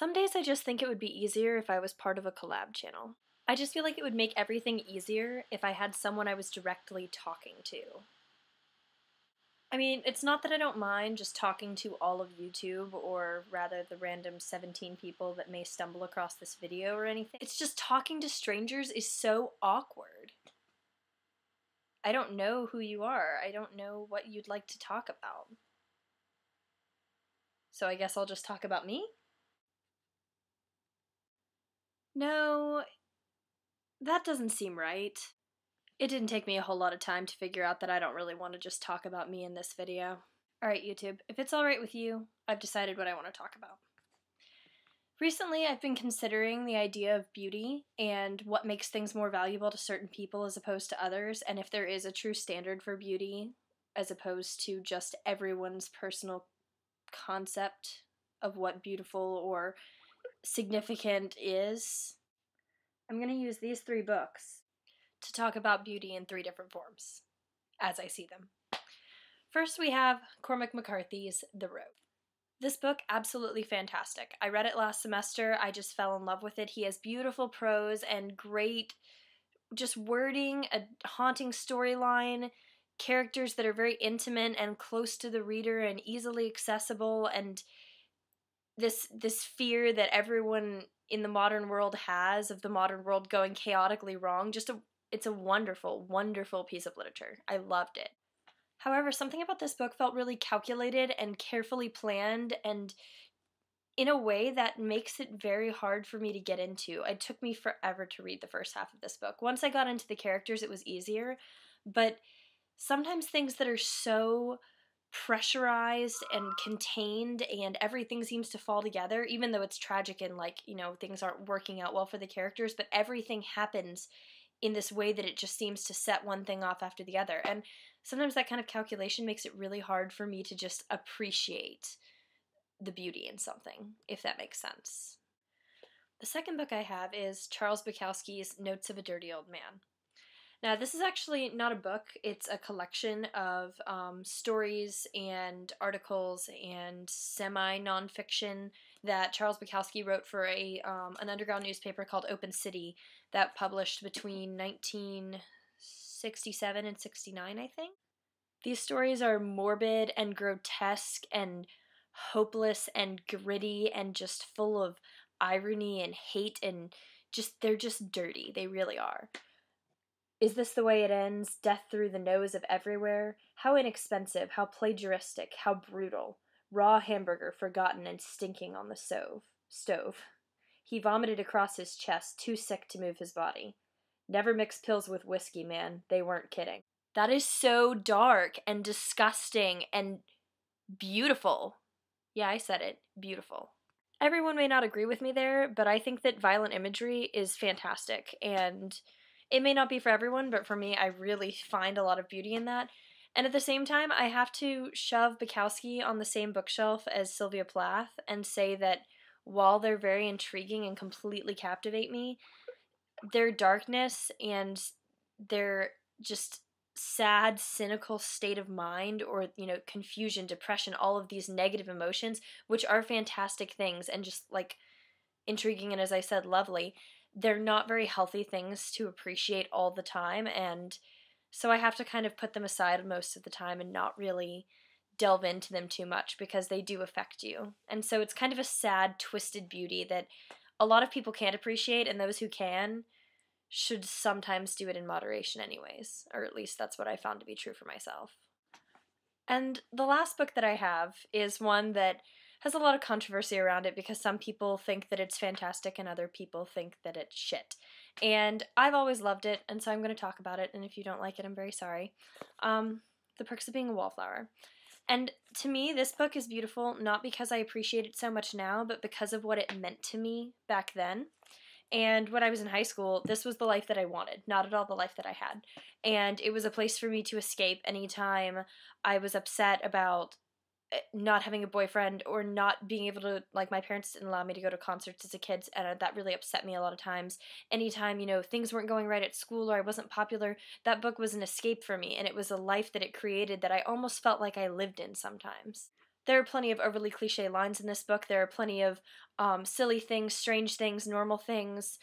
Some days I just think it would be easier if I was part of a collab channel. I just feel like it would make everything easier if I had someone I was directly talking to. I mean, it's not that I don't mind just talking to all of YouTube, or rather the random 17 people that may stumble across this video or anything. It's just talking to strangers is so awkward. I don't know who you are. I don't know what you'd like to talk about. So I guess I'll just talk about me? No, that doesn't seem right. It didn't take me a whole lot of time to figure out that I don't really want to just talk about me in this video. Alright, YouTube, if it's alright with you, I've decided what I want to talk about. Recently, I've been considering the idea of beauty and what makes things more valuable to certain people as opposed to others, and if there is a true standard for beauty as opposed to just everyone's personal concept of what beautiful or significant is. I'm going to use these 3 books to talk about beauty in 3 different forms, as I see them. First, we have Cormac McCarthy's The Road. This book, absolutely fantastic. I read it last semester. I just fell in love with it. He has beautiful prose and great just wording, a haunting storyline, characters that are very intimate and close to the reader and easily accessible, and this fear that everyone in the modern world has of the modern world going chaotically wrong. It's a wonderful, wonderful piece of literature. I loved it. However, something about this book felt really calculated and carefully planned, and in a way that makes it very hard for me to get into. It took me forever to read the first half of this book. Once I got into the characters, it was easier, but sometimes things that are so pressurized and contained and everything seems to fall together, even though it's tragic and things aren't working out well for the characters, but everything happens in this way that it just seems to set one thing off after the other. And sometimes that kind of calculation makes it really hard for me to just appreciate the beauty in something, if that makes sense. The second book I have is Charles Bukowski's Notes of a Dirty Old Man. Now, this is actually not a book. It's a collection of stories and articles and semi-nonfiction that Charles Bukowski wrote for an underground newspaper called Open City that published between 1967 and 69, I think. These stories are morbid and grotesque and hopeless and gritty and just full of irony and hate, and they're just dirty. They really are. Is this the way it ends? Death through the nose of everywhere? How inexpensive, how plagiaristic, how brutal. Raw hamburger forgotten and stinking on the stove. He vomited across his chest, too sick to move his body. Never mix pills with whiskey, man. They weren't kidding. That is so dark and disgusting and beautiful. Yeah, I said it. Beautiful. Everyone may not agree with me there, but I think that violent imagery is fantastic, and it may not be for everyone, but for me, I really find a lot of beauty in that. And at the same time, I have to shove Bukowski on the same bookshelf as Sylvia Plath and say that while they're very intriguing and completely captivate me, their darkness and their just sad, cynical state of mind, or, confusion, depression, all of these negative emotions, which are fantastic things and just, intriguing and, as I said, lovely, they're not very healthy things to appreciate all the time, and so I have to kind of put them aside most of the time and not really delve into them too much because they do affect you. And so it's kind of a sad, twisted beauty that a lot of people can't appreciate, and those who can should sometimes do it in moderation anyways, or at least that's what I found to be true for myself. And the last book that I have is one that has a lot of controversy around it because some people think that it's fantastic and other people think that it's shit. And I've always loved it, and so I'm going to talk about it, and if you don't like it, I'm very sorry. The Perks of Being a Wallflower. And to me, this book is beautiful, not because I appreciate it so much now, but because of what it meant to me back then. And when I was in high school, this was the life that I wanted, not at all the life that I had. And it was a place for me to escape anytime I was upset about not having a boyfriend or not being able to, my parents didn't allow me to go to concerts as a kid, and that really upset me a lot of times. Anytime, things weren't going right at school or I wasn't popular, that book was an escape for me, and it was a life that it created that I almost felt like I lived in sometimes. there are plenty of overly cliche lines in this book. There are plenty of silly things, strange things, normal things.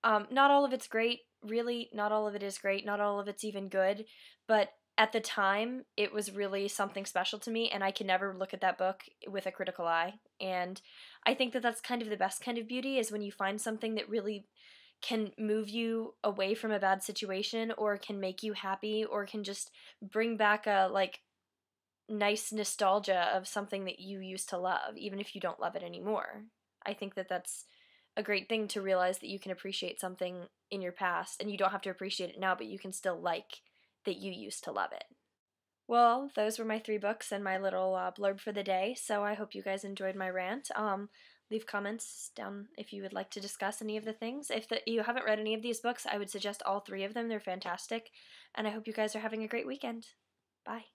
Not all of it's great, really. Not all of it is great. Not all of it's even good. But at the time, it was really something special to me, and I can never look at that book with a critical eye. And I think that that's kind of the best kind of beauty is when you find something that really can move you away from a bad situation, or can make you happy, or can just bring back a like nice nostalgia of something that you used to love, even if you don't love it anymore. I think that that's a great thing to realize that you can appreciate something in your past and you don't have to appreciate it now, but you can still like that you used to love it. Well, those were my 3 books and my little blurb for the day. So I hope you guys enjoyed my rant. Leave comments down if you would like to discuss any of the things. If you haven't read any of these books, I would suggest all 3 of them. They're fantastic. And I hope you guys are having a great weekend. Bye.